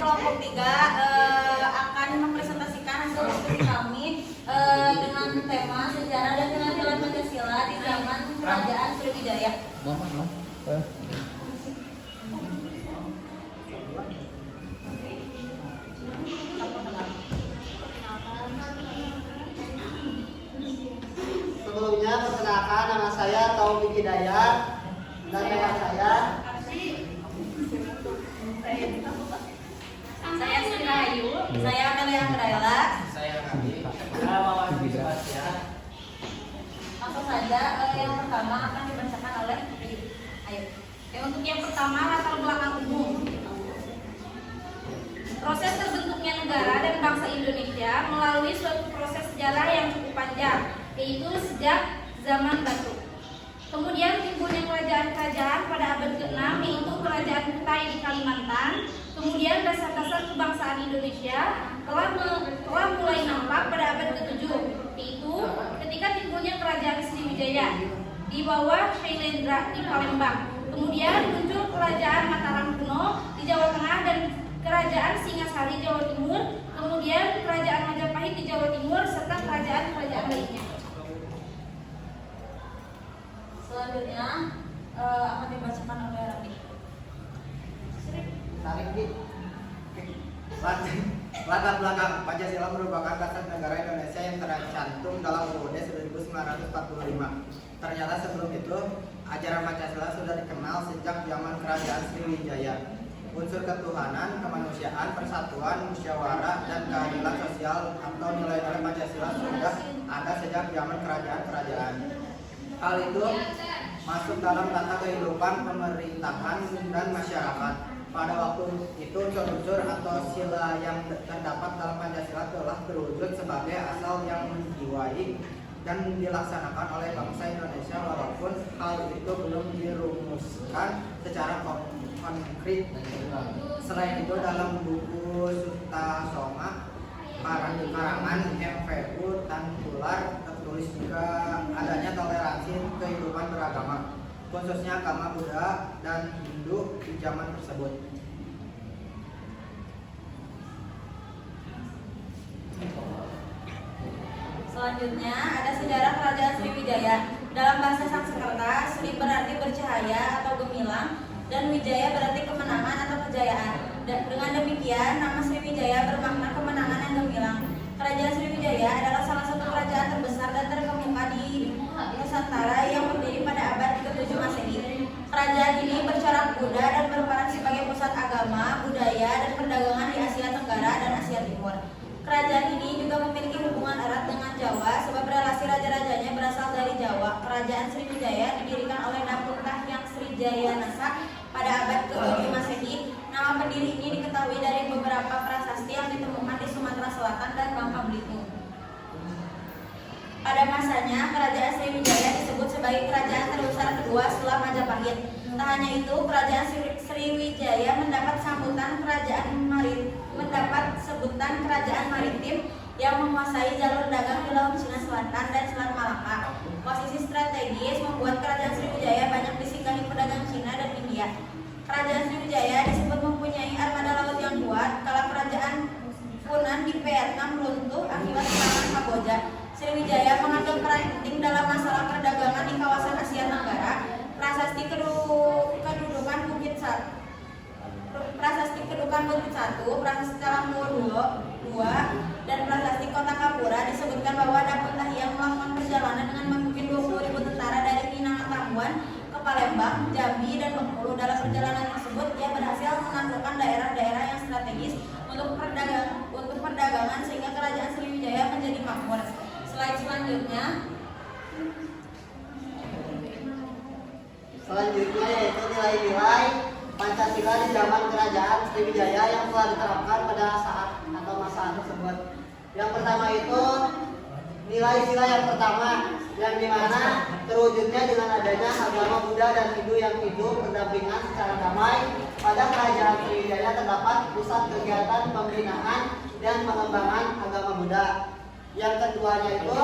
kelompok 3 akan mempresentasikan hasil diskusi kami dengan tema sejarah dan nilai-nilai Pancasila di zaman Kerajaan Sriwijaya. Sebelumnya perkenalkan, nama saya Taufik Hidayat dan teman saya Sri Rahayu, saya Amelia Handraila. Saya Rabi. Saya Wawan Sebastian. Langsung saja yang pertama akan dibacakan oleh Ayo. Untuk yang pertama, latar belakang umum. Proses terbentuknya negara dan bangsa Indonesia melalui suatu proses sejarah yang cukup panjang, yaitu sejak zaman Batu. Kemudian timbulnya kerajaan-kerajaan pada abad ke-6, yaitu Kerajaan Kutai di Kalimantan. Kemudian dasar-dasar kebangsaan Indonesia telah mulai nampak pada abad ke-7, yaitu ketika timbulnya Kerajaan Sriwijaya di bawah Shailendra di Palembang. Kemudian muncul Kerajaan Mataram kuno di Jawa Tengah dan Kerajaan Singasari Jawa Timur. Kemudian Kerajaan Majapahit di Jawa Timur serta kerajaan-kerajaan lainnya. Selanjutnya akan dibacakan oleh Rabi. Tarik di Latar belakang Pancasila merupakan dasar negara Indonesia yang tercantum dalam UUD 1945. Ternyata sebelum itu, ajaran Pancasila sudah dikenal sejak zaman Kerajaan Sriwijaya. Unsur ketuhanan, kemanusiaan, persatuan, musyawarah, dan keadilan sosial atau nilai-nilai Pancasila sudah ada sejak zaman kerajaan-kerajaan. Hal itu masuk dalam tata kehidupan pemerintahan dan masyarakat. Pada waktu itu unsur-unsur atau sila yang terdapat dalam Pancasila telah terwujud sebagai asal yang menjiwai dan dilaksanakan oleh bangsa Indonesia, walaupun hal itu belum dirumuskan secara konkret. Selain itu, dalam buku Sutasoma karangan MVU Tantular tertulis juga adanya toleransi kehidupan beragama, khususnya agama Buddha dan Hindu di zaman tersebut. Selanjutnya ada sejarah Kerajaan Sriwijaya. Dalam bahasa Sanskerta, Sri berarti bercahaya atau gemilang dan Wijaya berarti kemenangan atau kejayaan. Dengan demikian, nama Sriwijaya bermakna kemenangan yang gemilang. Kerajaan Sriwijaya adalah salah satu kerajaan terbesar dan terkemuka di Nusantara yang berdiri pada abad ke-7 Masehi. Kerajaan ini bercorak Buddha dan berperan sebagai pusat agama, budaya, dan perdagangan di Asia Tenggara dan Asia Timur. Kerajaan ini juga memiliki hubungan erat dengan Jawa sebab relasi raja-rajanya berasal dari Jawa. Kerajaan Sriwijaya didirikan oleh Dapuntah yang Srijayanasa pada abad ke-7 Masehi. Nama pendiri ini diketahui dari beberapa prasasti yang ditemukan di Sumatera Selatan dan Bangka Belitung. Pada masanya, Kerajaan Sriwijaya disebut sebagai kerajaan terbesar kedua setelah Majapahit. Tak hanya itu, Kerajaan Sriwijaya mendapat sebutan kerajaan maritim yang menguasai jalur dagang di Laut Cina Selatan dan Selat Malaka. Posisi strategis membuat Kerajaan Sriwijaya banyak disinggahi pedagang Cina dan India. Kerajaan Sriwijaya disebut mempunyai armada laut yang kuat kala Kerajaan Funan di Vietnam runtuh akibat serangan Kamboja. Sriwijaya mengambil peran penting dalam masalah perdagangan di kawasan Asia Tenggara. Prasasti kedudukan Bukit Satu, Prasasti Calangmur II, dan Prasasti Kota Kapura disebutkan bahwa Dapuntah yang melakukan perjalanan dengan memimpin 20.000 tentara dari Minangkabau ke Palembang, Jambi, dan Bengkulu. Dalam perjalanan tersebut, ia berhasil menaklukkan daerah-daerah yang strategis untuk perdagangan sehingga Kerajaan Sriwijaya menjadi makmur. Slide selanjutnya yaitu nilai-nilai Pancasila di zaman Kerajaan Sriwijaya yang telah diterapkan pada saat atau masa tersebut. Yang pertama itu nilai sila yang pertama, yang dimana terwujudnya dengan adanya agama Buddha dan Hindu yang hidup berdampingan secara damai. Pada Kerajaan Sriwijaya terdapat pusat kegiatan pembinaan dan pengembangan agama Buddha. Yang keduanya itu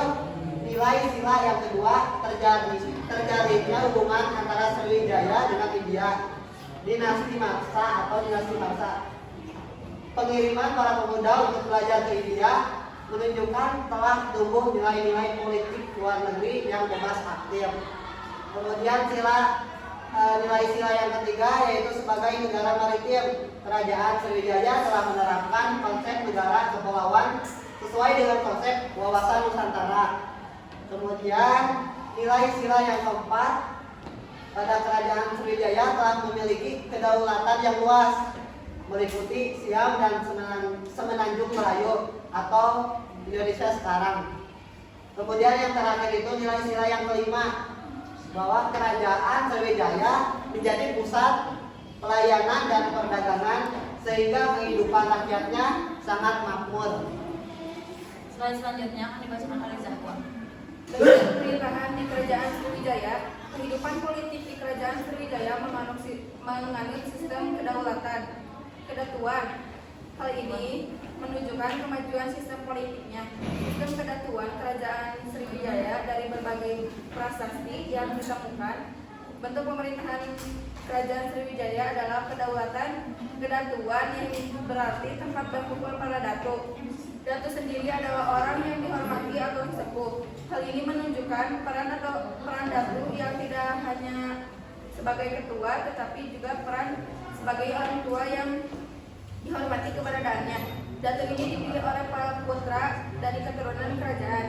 nilai sila yang kedua, terjalinnya hubungan antara Sriwijaya dengan India, dinasti Maksa atau dinasti Maksa. pengiriman para pemuda untuk belajar ke India menunjukkan telah tumbuh nilai-nilai politik luar negeri yang bebas aktif. Kemudian nilai sila yang ketiga yaitu sebagai negara maritim, Kerajaan Sriwijaya telah menerapkan konsep negara kepulauan sesuai dengan konsep wawasan Nusantara. Kemudian nilai sila yang keempat, pada Kerajaan Sriwijaya telah memiliki kedaulatan yang luas meliputi Siam dan Semenanjung Melayu atau Indonesia sekarang. Kemudian yang terakhir itu nilai sila yang kelima, bahwa Kerajaan Sriwijaya menjadi pusat pelayanan dan perdagangan sehingga kehidupan rakyatnya sangat makmur. Selanjutnya akan dibacakan oleh Zahwa. Dengan pemerintahan di Kerajaan Sriwijaya, kehidupan politik di Kerajaan Sriwijaya menganut sistem kedaulatan, kedatuan. Hal ini menunjukkan kemajuan sistem politiknya. Sistem kedatuan Kerajaan Sriwijaya dari berbagai prasasti yang ditemukan. Bentuk pemerintahan Kerajaan Sriwijaya adalah kedaulatan, kedatuan yang berarti tempat berkumpul para datu. Datu sendiri adalah orang yang dihormati atau sepuh. Hal ini menunjukkan peran datu yang tidak hanya sebagai ketua, tetapi juga peran sebagai orang tua yang dihormati keberadaannya. Datu ini dipilih oleh para putra dari keturunan kerajaan.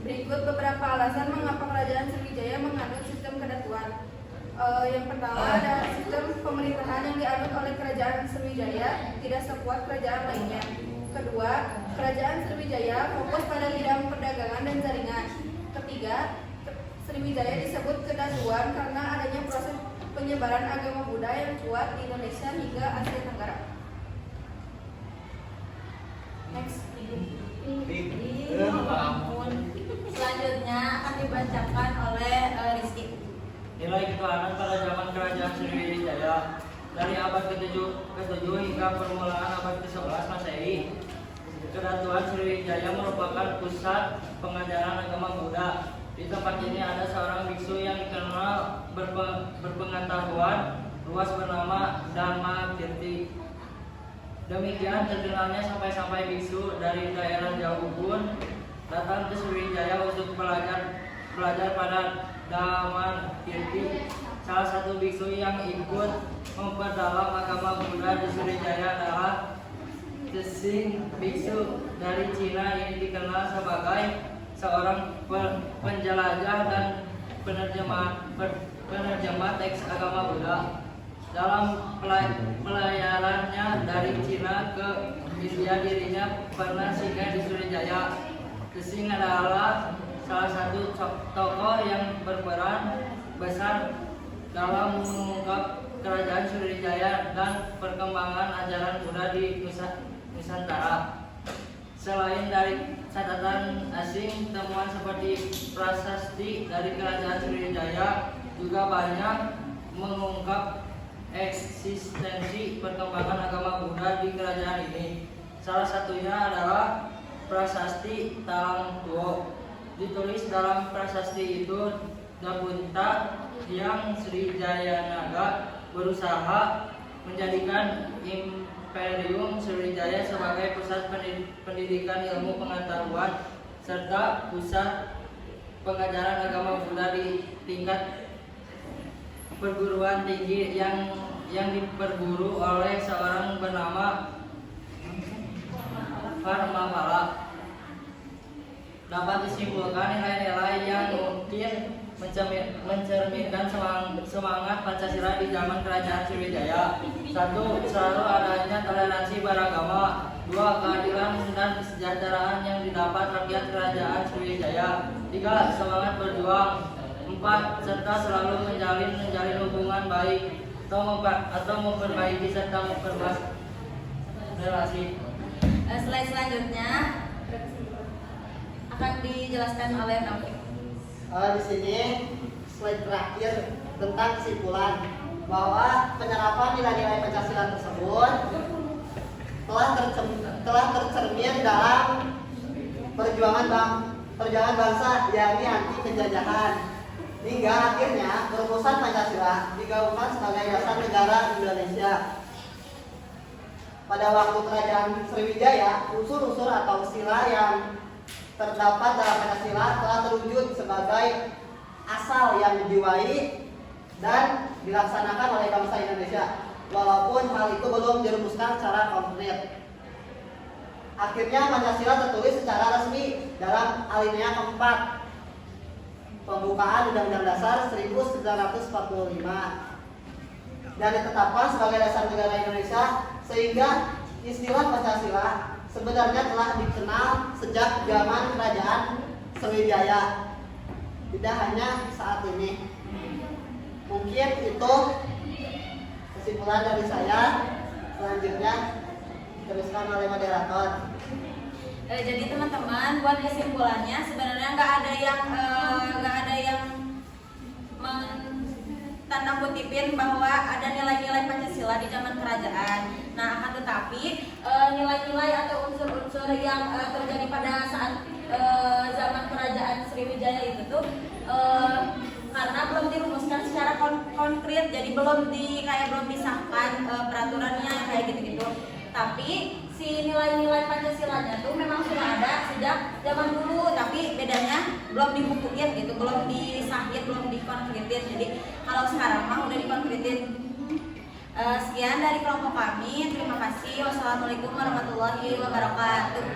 Berikut beberapa alasan mengapa Kerajaan Sriwijaya menganut sistem kedatuan. Yang pertama ada sistem pemerintahan yang dianut oleh Kerajaan Sriwijaya tidak sekuat kerajaan lainnya. Kedua, Kerajaan Sriwijaya fokus pada bidang perdagangan dan jaringan. Ketiga, Sriwijaya disebut kedatuan karena adanya proses penyebaran agama Buddha yang kuat di Indonesia hingga Asia Tenggara. Next. Selanjutnya akan dibacakan oleh Rizky. Nilai ketuhanan pada zaman Kerajaan Sriwijaya dari abad ke-7 hingga permulaan abad ke-11 Masehi. Kedatuan Sriwijaya merupakan pusat pengajaran agama Buddha. Di tempat ini ada seorang biksu yang dikenal berpengetahuan luas bernama Dhammakirti. Demikian terkenalnya sampai-sampai biksu dari daerah jauh pun datang ke Sriwijaya untuk belajar pada Dhammakirti. Salah satu biksu yang ikut memperdalam agama Buddha di Sriwijaya adalah Tsing Biksu dari Cina. Ini dikenal sebagai seorang penjelajah dan penerjemah teks agama Buddha. Dalam pelayarannya dari Cina ke India, dirinya pernah singgah di Sriwijaya. Tsing adalah salah satu tokoh yang berperan besar dalam mengungkap kerajaan Sriwijaya dan perkembangan ajaran Buddha di Nusantara. Selain dari catatan asing, temuan seperti prasasti dari kerajaan Sriwijaya juga banyak mengungkap eksistensi perkembangan agama Buddha di kerajaan ini. Salah satunya adalah prasasti Talang Tuo. Ditulis dalam prasasti itu, Dapunta yang Srijayanaga berusaha menjadikan Imperium Sriwijaya sebagai pusat pendidikan ilmu pengetahuan serta pusat pengajaran agama Buddha di tingkat perguruan tinggi yang diperguru oleh seorang bernama Parmapala. Dapat disimpulkan nilai-nilai yang mungkin mencerminkan semangat Pancasila di zaman Kerajaan Sriwijaya. 1. Selalu adanya toleransi beragama. 2. Keadilan dan kesejahteraan yang didapat rakyat Kerajaan Sriwijaya. 3. Semangat berjuang. 4. Serta selalu menjalin hubungan baik atau memperbaiki serta memperluas relasi. Slide selanjutnya akan dijelaskan oleh Taufik. Di sini slide terakhir tentang kesimpulan bahwa penyerapan nilai-nilai Pancasila tersebut telah tercermin dalam perjuangan bangsa, yakni anti penjajahan, hingga akhirnya perumusan Pancasila digaungkan sebagai dasar negara Indonesia. pada waktu kerajaan Sriwijaya, unsur-unsur atau sila yang terdapat dalam Pancasila telah terwujud sebagai asal yang dijiwai dan dilaksanakan oleh bangsa Indonesia, walaupun hal itu belum dirumuskan secara konkret. Akhirnya Pancasila tertulis secara resmi dalam alinea keempat pembukaan Undang-Undang Dasar 1945 dan ditetapkan sebagai dasar negara Indonesia, sehingga istilah Pancasila sebenarnya telah dikenal sejak zaman kerajaan Sriwijaya, tidak hanya saat ini. Mungkin itu kesimpulan dari saya. Selanjutnya diteruskan oleh moderator. Jadi teman-teman, buat kesimpulannya sebenarnya nggak ada yang tanda kutipin bahwa ada nilai-nilai Pancasila di zaman kerajaan. Nah, akan tetapi nilai-nilai atau unsur-unsur yang terjadi pada saat zaman kerajaan Sriwijaya itu tuh karena belum dirumuskan secara konkret, jadi belum disahkan peraturannya kayak gitu-gitu. Tapi si nilai-nilai Pancasilanya tuh memang sudah ada sejak zaman dulu, tapi bedanya belum dibukuin gitu, belum disahkan, belum dikonkretin. Jadi kalau sekarang mah udah dikonkretin. Sekian dari kelompok kami. Terima kasih. Wassalamualaikum warahmatullahi wabarakatuh.